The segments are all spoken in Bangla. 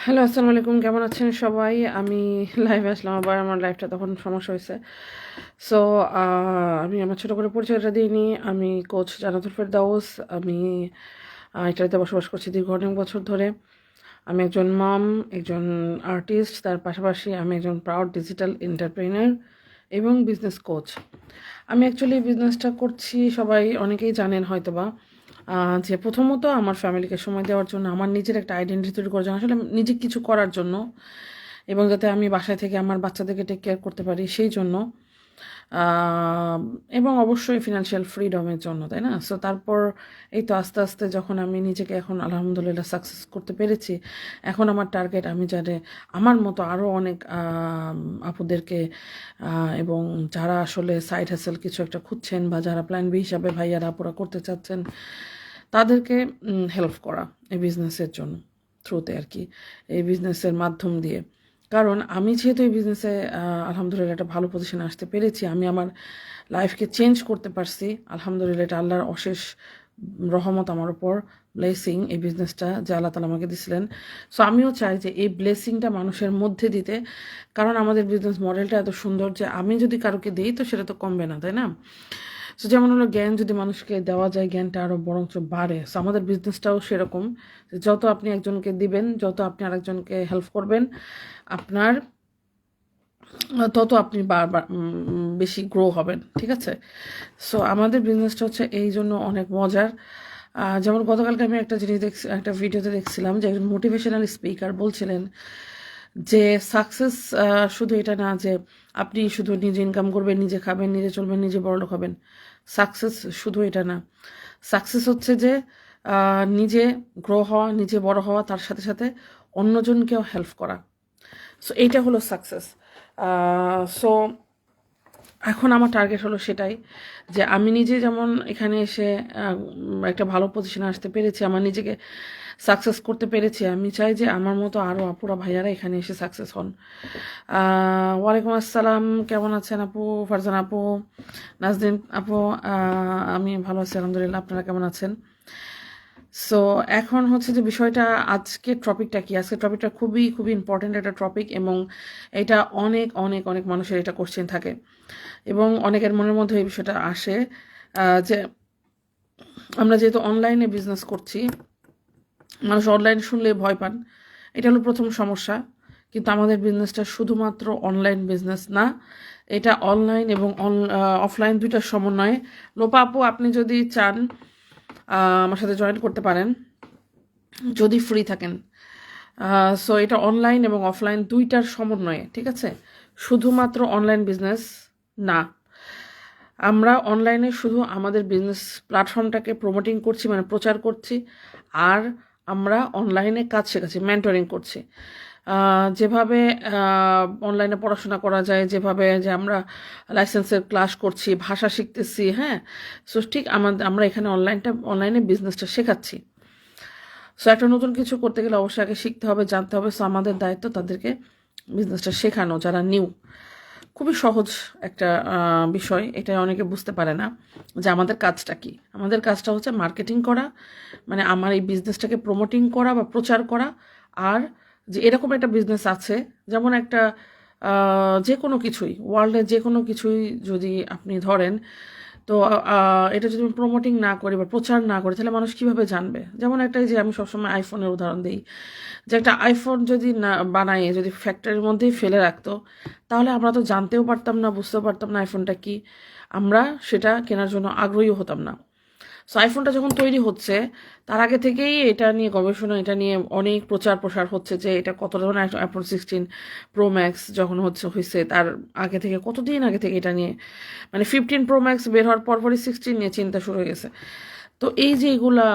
হ্যালো, আসসালামু আলাইকুম। কেমন আছেন সবাই? আমি লাইভে আসলাম আবার। আমার লাইভটা তখন সমস্যা হয়েছে। সো আমি আমার ছোটো করে পরিচয়টা দিয়ে নিই। আমি কোচ জান্নাতুল ফেরদাউস। আমি ইটালিতে বসবাস করছি দীর্ঘ অনেক বছর ধরে। আমি একজন মম, একজন আর্টিস্ট, তার পাশাপাশি আমি একজন প্রাউড ডিজিটাল এন্টারপ্রেনার এবং বিজনেস কোচ। আমি অ্যাকচুয়ালি বিজনেসটা করছি, সবাই অনেকেই জানেন হয়তোবা, যে প্রথমত আমার ফ্যামিলিকে সময় দেওয়ার জন্য, আমার নিজের একটা আইডেন্টিটি তৈরি করার জন্য, আসলে নিজে কিছু করার জন্য, এবং যাতে আমি বাসায় থেকে আমার বাচ্চাদেরকে টেক কেয়ার করতে পারি সেই জন্য, এবং অবশ্যই ফিনান্সিয়াল ফ্রিডমের জন্য, তাই না? সো তারপর এই তো আস্তে আস্তে যখন আমি নিজেকে এখন আলহামদুলিল্লাহ সাকসেস করতে পেরেছি, এখন আমার টার্গেট আমি যাতে আমার মতো আরও অনেক আপুদেরকে, এবং যারা আসলে সাইড হ্যাসেল কিছু একটা খুঁজছেন বা যারা প্ল্যান বি হিসাবে ভাইয়ারা আপুরা করতে চাচ্ছেন, তাদেরকে হেল্প করা এই বিজনেসের জন্য, থ্রুতে আর কি, এই বিজনেসের মাধ্যম দিয়ে। কারণ আমি যেহেতু এই বিজনেসে আলহামদুলিল্লাহ একটা ভালো পজিশনে আসতে পেরেছি, আমি আমার লাইফকে চেঞ্জ করতে পারছি আলহামদুলিল্লাহ, এটা আল্লাহর অশেষ রহমত আমার উপর, ব্লেসিং এই বিজনেসটা যে আল্লাহ তালা আমাকে দিছিলেন। সো আমিও চাই যে এই ব্লেসিংটা মানুষের মধ্যে দিতে, কারণ আমাদের বিজনেস মডেলটা এত সুন্দর যে আমি যদি কারোকে দিই তো সেটা তো কমবে না, তাই না? সো যেমন হলো, জ্ঞান যদি মানুষকে দেওয়া যায়, জ্ঞানটা আরও বরঞ্চ বাড়ে। সো আমাদের বিজনেসটাও সেরকম, যত আপনি একজনকে দিবেন, যত আপনি আরেকজনকে হেল্প করবেন, আপনার তত আপনি বারবার বেশি গ্রো হবেন, ঠিক আছে? সো আমাদের বিজনেসটা হচ্ছে এই জন্য অনেক মজার। যেমন গতকালকে আমি একটা জিনিস একটা ভিডিওতে দেখছিলাম যে একজন মোটিভেশনাল স্পিকার বলছিলেন যে সাকসেস শুধু এটা না যে আপনি শুধু নিজে ইনকাম করবেন, নিজে খাবেন, নিজে চলবেন, নিজে বড়লোক হবেন। সাকসেস শুধু এটা না। সাকসেস হচ্ছে যে নিজে গ্রো হওয়া, নিজে বড় হওয়া, তার সাথে সাথে অন্যজনকেও হেল্প করা। সো এইটা হলো সাকসেস। সো এখন আমার টার্গেট হলো সেটাই, যে আমি নিজে যেমন এখানে এসে একটা ভালো পজিশনে আসতে পেরেছি, আমার নিজেকে সাকসেস করতে পেরেছি, আমি চাই যে আমার মতো আরও আপুরা ভাইয়ারা এখানে এসে সাকসেস হন। ওয়ালাইকুম আসসালাম, কেমন আছেন আপু? ফারজান আপু, নাজদিন আপু, আমি ভালো আছি আলহামদুলিল্লাহ। আপনারা কেমন আছেন? সো এখন হচ্ছে যে বিষয়টা, আজকে টপিকটা কি? আজকে টপিকটা খুবই খুবই ইম্পর্ট্যান্ট একটা টপিক, এবং এটা অনেক অনেক অনেক মানুষের এটা কোশ্চেন থাকে, এবং অনেকের মনের মধ্যে এই বিষয়টা আসে, যে আমরা যেহেতু অনলাইনে বিজনেস করছি, মানুষ অনলাইন শুনলে ভয় পান। এটা হলো প্রথম সমস্যা। কিন্তু আমাদের বিজনেসটা শুধুমাত্র অনলাইন বিজনেস না, এটা অনলাইন এবং অফলাইন দুইটার সমন্বয়ে। লোপা আপু, আপনি যদি চান আমার সাথে জয়েন করতে পারেন যদি ফ্রি থাকেন। সো এটা অনলাইন এবং অফলাইন দুইটার সমন্বয়ে, ঠিক আছে? শুধুমাত্র অনলাইন বিজনেস না। আমরা অনলাইনে শুধু আমাদের বিজনেস প্ল্যাটফর্মটাকে প্রমোটিং করছি, মানে প্রচার করছি, আর আমরা অনলাইনে কাজ শেখাচ্ছি, মেন্টরিং করছি। যেভাবে অনলাইনে পড়াশোনা করা যায়, যেভাবে যে আমরা লাইসেন্সের ক্লাস করছি, ভাষা শিখতেছি, হ্যাঁ, সো ঠিক আমরা এখানে অনলাইনে বিজনেসটা শেখাচ্ছি। সো একটা নতুন কিছু করতে গেলে অবশ্যই আগে শিখতে হবে, জানতে হবে। সো আমাদের দায়িত্ব তাদেরকে বিজনেসটা শেখানো, যারা নিউ। খুবই সহজ একটা বিষয়, এটা অনেকে বুঝতে পারে না যে আমাদের কাজটা কি। আমাদের কাজটা হচ্ছে মার্কেটিং করা, মানে আমার এই বিজনেসটাকে প্রমোটিং করা বা প্রচার করা, আর যে এরকম একটা বিজনেস আছে, যেমন একটা যে কোনো কিছুই, ওয়ার্ল্ডের যে কোনো কিছুই যদি আপনি ধরেন, তো এটা যদি আমি প্রমোটিং না করি বা প্রচার না করি, তাহলে মানুষ কীভাবে জানবে? যেমন একটা, যে আমি সবসময় আইফোনের উদাহরণ দিই, যে একটা আইফোন যদি না বানায়, যদি ফ্যাক্টরির মধ্যেই ফেলে রাখতো, তাহলে আমরা তো জানতেও পারতাম না, বুঝতেও পারতাম না আইফোনটা কি, আমরা সেটা কেনার জন্য আগ্রহীও হতাম না। সো আইফোনটা যখন তৈরি হচ্ছে, তার আগে থেকেই এটা নিয়ে গবেষণা, এটা নিয়ে অনেক প্রচার প্রসার হচ্ছে যে এটা কত ধরনের, আইফোন 16 প্রো ম্যাক্স যখন হয়েছে, তার আগে থেকে, কতদিন আগে থেকে এটা নিয়ে, মানে 15 প্রো ম্যাক্স বের হওয়ার পরপরই 16 নিয়ে চিন্তা শুরু হয়ে গেছে। তো এই যে এগুলা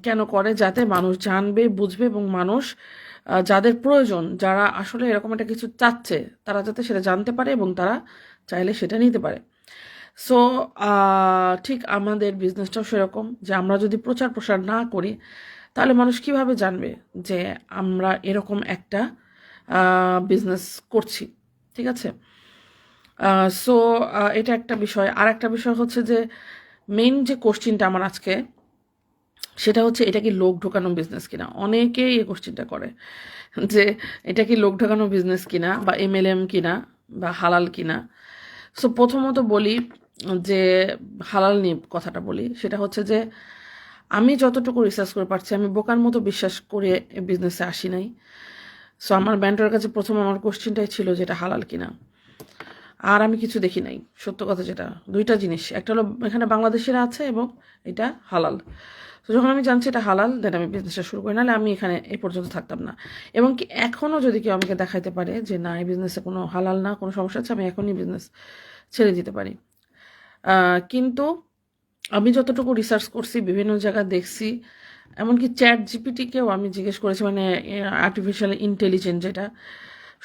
কেন করে? যাতে মানুষ জানবে, বুঝবে, এবং মানুষ যাদের প্রয়োজন, যারা আসলে এরকম একটা কিছু চাচ্ছে, তারা যাতে সেটা জানতে পারে এবং তারা চাইলে সেটা নিতে পারে। সো ঠিক আমাদের বিজনেসটাও সেরকম, যে আমরা যদি প্রচার প্রসার না করি, তাহলে মানুষ কিভাবে জানবে যে আমরা এরকম একটা বিজনেস করছি, ঠিক আছে? সো এটা একটা বিষয়। আর একটা বিষয় হচ্ছে যে মেইন যে কোশ্চিনটা আমার আজকে, সেটা হচ্ছে এটা কি লোক ঢোকানো বিজনেস কিনা। অনেকেই এই কোশ্চেনটা করে যে এটা কি লোক ঢোকানো বিজনেস কিনা, বা MLM কিনা, বা হালাল কিনা। সো প্রথমত বলি যে হালাল নিয়ে কথাটা বলি, সেটা হচ্ছে যে আমি যতটুকু রিসার্চ করে পারছি, আমি বোকার মতো বিশ্বাস করে বিজনেসে আসি নাই। সো আমার ব্যান্ডের কাছে প্রথম আমার কোশ্চেনটাই ছিল যে এটা হালাল কিনা। আর আমি কিছু দেখি নাই, সত্য কথা যেটা, দুইটা জিনিস, একটা হলো এখানে বাংলাদেশিরা আছে এবং এটা হালাল। তো যখন আমি জানছি এটা হালাল, দেন আমি বিজনেসটা শুরু করি, নাহলে আমি এখানে এই পর্যন্ত থাকতাম না। এবং কি এখনও যদি কেউ আমাকে দেখাইতে পারে যে না এই বিজনেসে কোনো হালাল না, কোনো সমস্যা আছে, আমি এখনই বিজনেস ছেড়ে দিতে পারি। কিন্তু আমি যতটুকু রিসার্চ করছি, বিভিন্ন জায়গায় দেখছি, এমনকি ChatGPT-কেও আমি জিজ্ঞেস করেছি, মানে আর্টিফিশিয়াল ইন্টেলিজেন্স যেটা,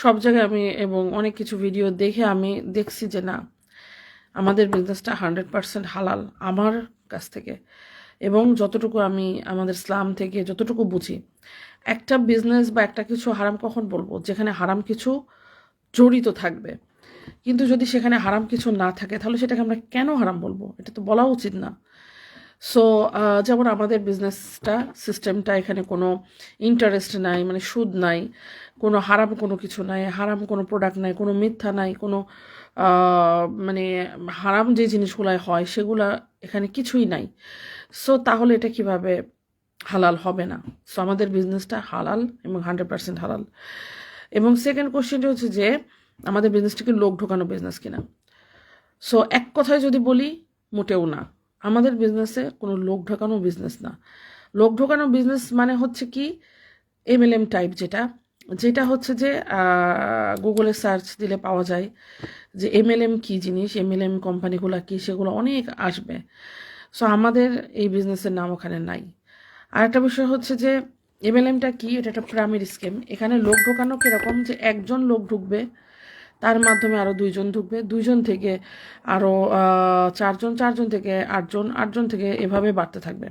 সব জায়গায় আমি এবং অনেক কিছু ভিডিও দেখে আমি দেখছি যে না, আমাদের বিজনেসটা 100% হালাল আমার কাছ থেকে। এবং যতটুকু আমি আমাদের ইসলাম থেকে যতটুকু বুঝি, একটা বিজনেস বা একটা কিছু হারাম কখন বলবো, যেখানে হারাম কিছু জড়িত থাকবে। কিন্তু যদি সেখানে হারাম কিছু না থাকে, তাহলে সেটাকে আমরা কেন হারাম বলবো? এটা তো বলা উচিত না। সো যেমন আমাদের বিজনেসটা সিস্টেমটা, এখানে কোনো ইন্টারেস্ট নাই, মানে সুদ নাই, কোনো হারাম কোনো কিছু নাই, হারাম কোনো প্রোডাক্ট নাই, কোনো মিথ্যা নাই, কোনো মানে হারাম যে জিনিসগুলাই হয় সেগুলা এখানে কিছুই নাই। সো তাহলে এটা কিভাবে হালাল হবে না? সো আমাদের বিজনেসটা হালাল এবং 100% হালাল। এবং সেকেন্ড কোশ্চেনটা হচ্ছে যে আমাদের বিজনেসটাকে লোক ঢোকানো বিজনেস কিনা। সো এক কথায় যদি বলি, মোটেও না। আমাদের বিজনেসে কোনো লোক ঢোকানো বিজনেস না। লোক ঢোকানো বিজনেস মানে হচ্ছে কি MLM টাইপ, যেটা যেটা হচ্ছে যে গুগলে সার্চ দিলে পাওয়া যায় যে MLM কী জিনিস, MLM কোম্পানিগুলো কী, সেগুলো অনেক আসবে। সো আমাদের এই বিজনেসের নাম ওখানে নাই। আরেকটা বিষয় হচ্ছে যে MLMটা কি, এটা একটা পিরামিড স্কিম। এখানে লোক ঢোকানো কীরকম, যে একজন লোক ঢুকবে, তার মাধ্যমে আরও 2জন ঢুকবে, 2জন থেকে আরও 4জন, 4জন থেকে 8জন, 8জন থেকে এভাবে বাড়তে থাকবে।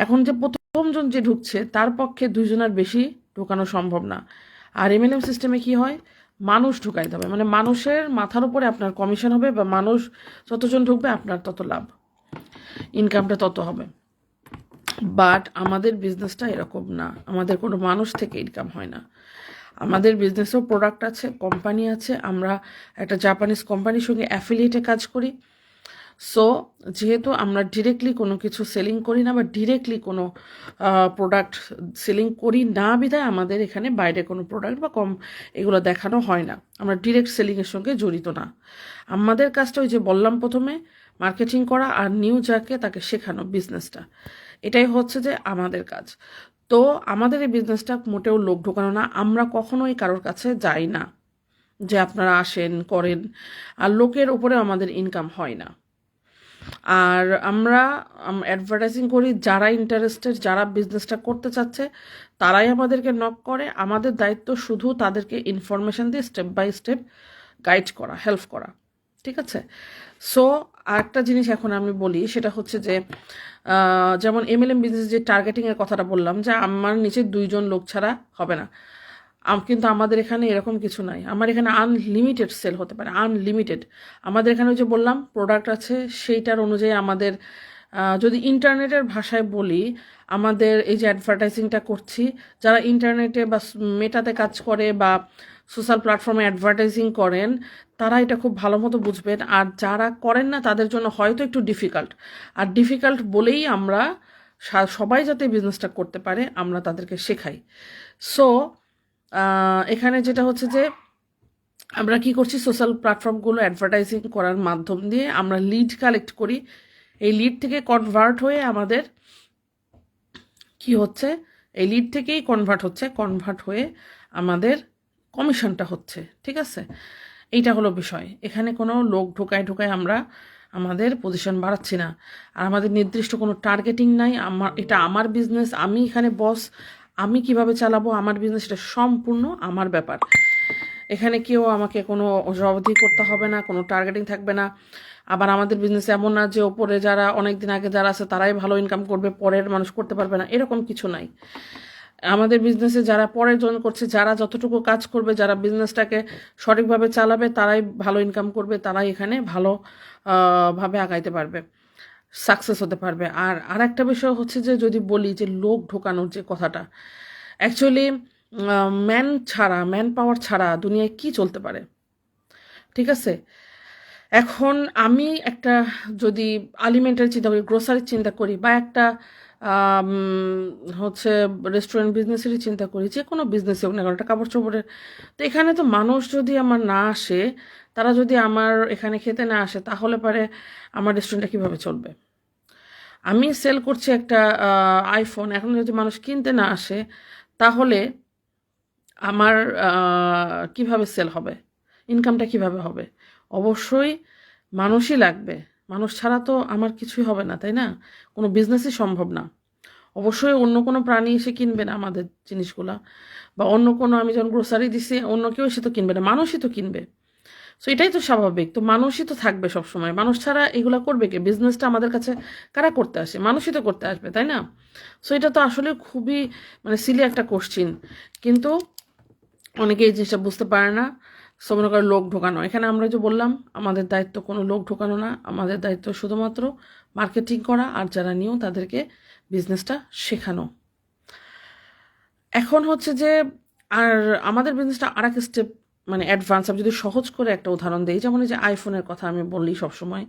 এখন যে প্রথমজন যে ঢুকছে, তার পক্ষে 2জনের বেশি ঢোকানো সম্ভব না। আর MLM সিস্টেমে কি হয়, মানুষ ঢুকাইতে হবে, মানে মানুষের মাথার উপরে আপনার কমিশন হবে, বা মানুষ যতজন ঢুকবে আপনার তত লাভ, ইনকামটা তত হবে। বাট আমাদের বিজনেসটা এরকম না, আমাদের কোনো মানুষ থেকে ইনকাম হয় না। আমাদের বিজনেসেও প্রোডাক্ট আছে, কোম্পানি আছে, আমরা একটা জাপানিজ কোম্পানির সঙ্গে অ্যাফিলিয়েটে কাজ করি। সো যেহেতু আমরা ডিরেক্টলি কোনো কিছু সেলিং করি না, বা ডিরেক্টলি কোনো প্রোডাক্ট সেলিং করি না, বিধায় আমাদের এখানে বাইরে কোনো প্রোডাক্ট বা এগুলো দেখানো হয় না। আমরা ডিরেক্ট সেলিংয়ের সঙ্গে জড়িত না। আমাদের কাজটা ওই যে বললাম প্রথমে, মার্কেটিং করা আর নিউ যাকে তাকে শেখানো বিজনেসটা, এটাই হচ্ছে যে আমাদের কাজ। তো আমাদের এই বিজনেসটা মোটেও লোক ঢোকানো না। আমরা কখনোই কারোর কাছে যাই না যে আপনারা আসেন করেন, আর লোকের উপরে আমাদের ইনকাম হয় না। আর আমরা অ্যাডভার্টাইজিং করি, যারা ইন্টারেস্টেড, যারা বিজনেসটা করতে চাচ্ছে, তারাই আমাদেরকে নক করে। আমাদের দায়িত্ব শুধু তাদেরকে ইনফরমেশন দিয়ে স্টেপ বাই স্টেপ গাইড করা, হেল্প করা, ঠিক আছে? সো আরেকটা জিনিস এখন আমি বলি, সেটা হচ্ছে যে যেমন MLM বিজনেস যে টার্গেটিংয়ের কথাটা বললাম, যে আমার নিচে 2জন লোক ছাড়া হবে না, কিন্তু আমাদের এখানে এরকম কিছু নাই। আমার এখানে আনলিমিটেড সেল হতে পারে, আনলিমিটেড। আমাদের এখানে যে বললাম প্রোডাক্ট আছে, সেইটার অনুযায়ী আমাদের যদি ইন্টারনেটের ভাষায় বলি, আমাদের এই যে অ্যাডভার্টাইজিংটা করছি, যারা ইন্টারনেটে বা মেটাতে কাজ করে বা সোশ্যাল প্ল্যাটফর্মে অ্যাডভার্টাইজিং করেন, তারা এটা খুব ভালো মতো বুঝবেন। আর যারা করেন না, তাদের জন্য হয়তো একটু ডিফিকাল্ট। আর ডিফিকাল্ট বলেই আমরা সবাই যাতে বিজনেসটা করতে পারে, আমরা তাদেরকে শেখাই। সো এখানে যেটা হচ্ছে যে আমরা কি করছি, সোশ্যাল প্ল্যাটফর্মগুলো অ্যাডভার্টাইজিং করার মাধ্যম দিয়ে আমরা লিড কালেক্ট করি। এই লিড থেকে কনভার্ট হয়ে আমাদের কি হচ্ছে, এই লিড থেকেই কনভার্ট হয়ে আমাদের কমিশনটা হচ্ছে, ঠিক আছে? এইটা হলো বিষয়। এখানে কোনো লোক ঢোকায় আমরা আমাদের পজিশন বাড়াচ্ছি না। আর আমাদের নির্দিষ্ট কোনো টার্গেটিং নাই। এটা আমার বিজনেস, আমি এখানে বস, আমি কিভাবে চালাবো আমার বিজনেস, এটা সম্পূর্ণ আমার ব্যাপার। এখানে কেউ আমাকে কোনো জবাবদিহি করতে হবে না, কোনো টার্গেটিং থাকবে না। আবার আমাদের বিজনেস এমন না যে ওপরে যারা অনেক দিন আগে যারা আছে তারাই ভালো ইনকাম করবে, পরের মানুষ করতে পারবে না, এরকম কিছু নাই। আমাদের বিজনেসে যারা পরের জন্য করছে, যারা যতটুকু কাজ করবে, যারা বিজনেসটাকে সঠিকভাবে চালাবে, তারাই ভালো ইনকাম করবে, তারাই এখানে ভালো ভাবে আগাইতে পারবে। সাকসেস হতে পারবে। আর আরেকটা বিষয় হচ্ছে যে যদি বলি যে লোক ঢোকানোর যে কথাটা, অ্যাকচুয়ালি ম্যান পাওয়ার ছাড়া দুনিয়ায় কি চলতে পারে? ঠিক আছে? এখন আমি একটা যদি আলিমেন্টারি চিন্তা করি, গ্রোসারির চিন্তা করি, বা একটা আম, হচ্ছে রেস্টুরেন্ট বিজনেসেরই চিন্তা করি, যে কোনো বিজনেসে হোক না কারণ একটা কাপড় চোপড়ের, তো এখানে তো মানুষ যদি আমার না আসে, তারা যদি আমার এখানে খেতে না আসে, তাহলে পরে আমার রেস্টুরেন্টটা কীভাবে চলবে? আমি সেল করছি একটা আইফোন, এখন যদি মানুষ কিনতে না আসে, তাহলে আমার কিভাবে সেল হবে? ইনকামটা কিভাবে হবে? অবশ্যই মানুষই লাগবে। মানুষ ছাড়া তো আমার কিছুই হবে না, তাই না? কোনো বিজনেসই সম্ভব না। অবশ্যই অন্য কোনো প্রাণী এসে কিনবে না আমাদের জিনিসগুলা, বা অন্য কোনো, আমি যখন গ্রোসারি দিছি অন্য কেউ এসে তো কিনবে না, মানুষই তো কিনবে। সো এটাই তো স্বাভাবিক। তো মানুষই তো থাকবে সবসময়, মানুষ ছাড়া এগুলা করবে কে? বিজনেসটা আমাদের কাছে কারা করতে আসে? মানুষই তো করতে আসবে, তাই না? সো এটা তো আসলে খুবই মানে সিলি একটা কোশ্চিন, কিন্তু অনেকে এই জিনিসটা বুঝতে পারে না। সো মনে করে লোক ঢোকানো, এখানে আমরা যে বললাম আমাদের দায়িত্ব কোনো লোক ঢোকানো না, আমাদের দায়িত্ব শুধুমাত্র মার্কেটিং করা, আর যারা নিয়েও তাদেরকে বিজনেসটা শেখানো। এখন হচ্ছে যে আর আমাদের বিজনেসটা আর এক স্টেপ মানে অ্যাডভান্স। আমি যদি সহজ করে একটা উদাহরণ দিই, যেমন এই যে আইফোনের কথা আমি বললি সবসময়,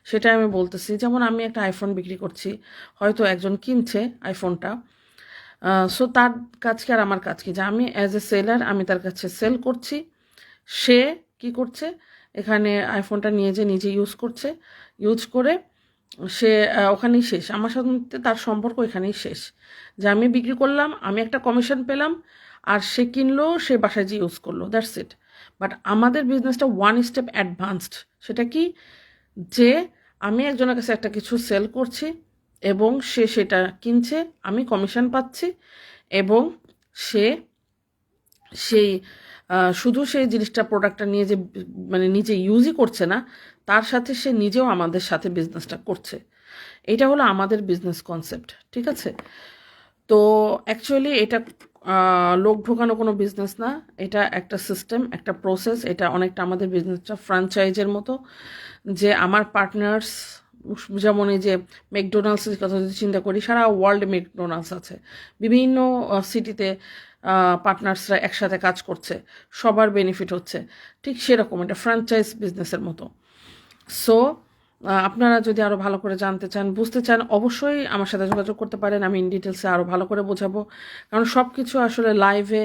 সেটাই আমি বলতেছি। যেমন আমি একটা আইফোন বিক্রি করছি, হয়তো একজন কিনছে আইফোনটা, সো তার কাজ কি আর আমার কাজ কি, যে আমি অ্যাজ এ সেলার আমি তার কাছে সেল করছি, সে কি করছে, এখানে আইফোনটা নিয়ে যে নিজে ইউজ করছে, ইউজ করে সে ওখানেই শেষ, আমার সাথে তার সম্পর্ক এখানেই শেষ। যে আমি বিক্রি করলাম, আমি একটা কমিশন পেলাম, আর সে কিনলো, সে বাসায় যে ইউজ করলো, দ্যাটস ইট। বাট আমাদের বিজনেসটা ওয়ান স্টেপ অ্যাডভান্সড। সেটা কি, যে আমি একজনের কাছে একটা কিছু সেল করছি এবং সে সেটা কিনছে, আমি কমিশন পাচ্ছি, এবং সে সেই শুধু সেই জিনিসটা প্রোডাক্টটা নিয়ে যে মানে নিজে ইউজই করছে না, তার সাথে সে নিজেও আমাদের সাথে বিজনেসটা করছে। এটা হলো আমাদের বিজনেস কনসেপ্ট, ঠিক আছে? তো অ্যাকচুয়ালি এটা লোক ঢোকানো কোনো বিজনেস না, এটা একটা সিস্টেম, একটা প্রসেস। এটা অনেকটা আমাদের বিজনেসটা ফ্র্যাঞ্চাইজের মতো, যে আমার পার্টনার্স, যেমন এই যে ম্যাকডোনাল্ডসের কথা যদি চিন্তা করি, সারা ওয়ার্ল্ডে ম্যাকডোনাল্ডস আছে, বিভিন্ন সিটিতে পার্টনার্সরা একসাথে কাজ করছে, সবার বেনিফিট হচ্ছে। ঠিক সেরকম এটা ফ্র্যাঞ্চাইজ বিজনেসের মতো। সো আপনারা যদি আরও ভালো করে জানতে চান, বুঝতে চান, অবশ্যই আমার সাথে যোগাযোগ করতে পারেন। আমি ইন ডিটেলসে আরও ভালো করে বোঝাবো, কারণ সব কিছু আসলে লাইভে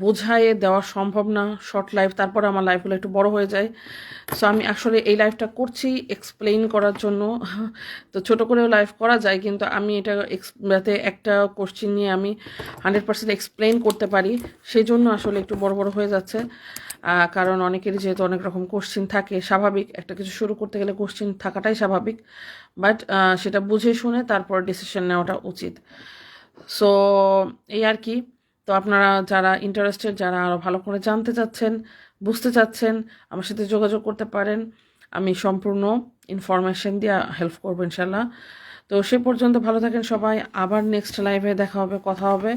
বোঝায়ে দেওয়া সম্ভব না। শর্ট লাইভ, তারপরে আমার লাইভগুলো একটু বড় হয়ে যায়। সো আমি আসলে এই লাইভটা করছি এক্সপ্লেইন করার জন্য। তো ছোট করেও লাইভ করা যায়, কিন্তু আমি এটা যাতে একটা কোশ্চিন নিয়ে আমি 100% এক্সপ্লেইন করতে পারি, সেই জন্য আসলে একটু বড় বড় হয়ে যাচ্ছে। কারণ অনেকেরই যেহেতু অনেক রকম কোশ্চিন থাকে, স্বাভাবিক, একটা কিছু শুরু করতে গেলে কোশ্চিন থাকাটাই স্বাভাবিক, বাট সেটা বুঝে শুনে তারপর ডিসিশন নেওয়াটা উচিত। সো এই আর কি। তো আপনারা যারা ইন্টারেস্টেড, যারা আরও ভালো করে জানতে চাচ্ছেন, বুঝতে চাচ্ছেন, আমার সাথে যোগাযোগ করতে পারেন। আমি সম্পূর্ণ ইনফরমেশন দিয়ে হেল্প করবো ইনশাল্লাহ। তো সে পর্যন্ত ভালো থাকেন সবাই, আবার নেক্সট লাইভে দেখা হবে, কথা হবে।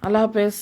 আল্লাহ হাফেজ।